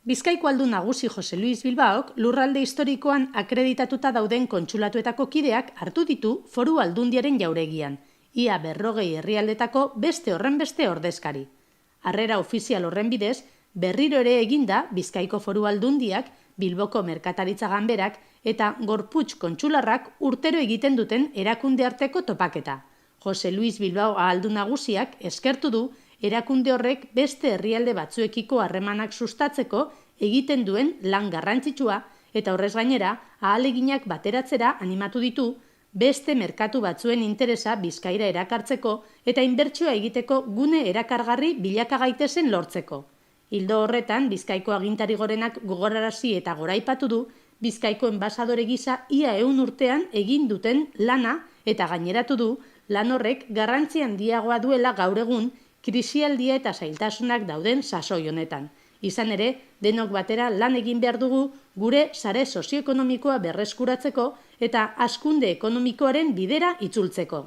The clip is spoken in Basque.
Bizkaiko aldun nagusi Jose Luis Bilbaok lurralde historikoan akreditatuta dauden kontsulatuetako kideak hartu ditu Foru Aldundiaren jauregian, ia 40 herrialdetako beste horrenbeste ordezkari. Harrera ofizial horren bidez, berriro ere eginda Bizkaiko Foru Aldundiak, Bilboko Merkataritza Ganberak eta Gorputz Kontsularrak urtero egiten duten erakunde arteko topaketa. Jose Luis Bilbao aldun nagusiak eskertu du erakunde horrek beste herrialde batzuekiko harremanak sustatzeko egiten duen lan garrantzitsua eta horrez gainera ahaleginak bateratzera animatu ditu beste merkatu batzuen interesa Bizkaira erakartzeko eta inbertsioa egiteko gune erakargarri bilaka gaitezen lortzeko. Ildo horretan, Bizkaiko agintari gorenak gogorarazi eta goraipatu du Bizkaiko enbasadore gisa ia 100 urtean egin duten lana eta gaineratu du lan horrek garrantzi handiagoa duela gaur egun krisialdia eta zailtasunak dauden sasoi honetan. Izan ere, denok batera lan egin behar dugu gure sare sozioekonomikoa berreskuratzeko eta hazkunde ekonomikoaren bidera itzultzeko.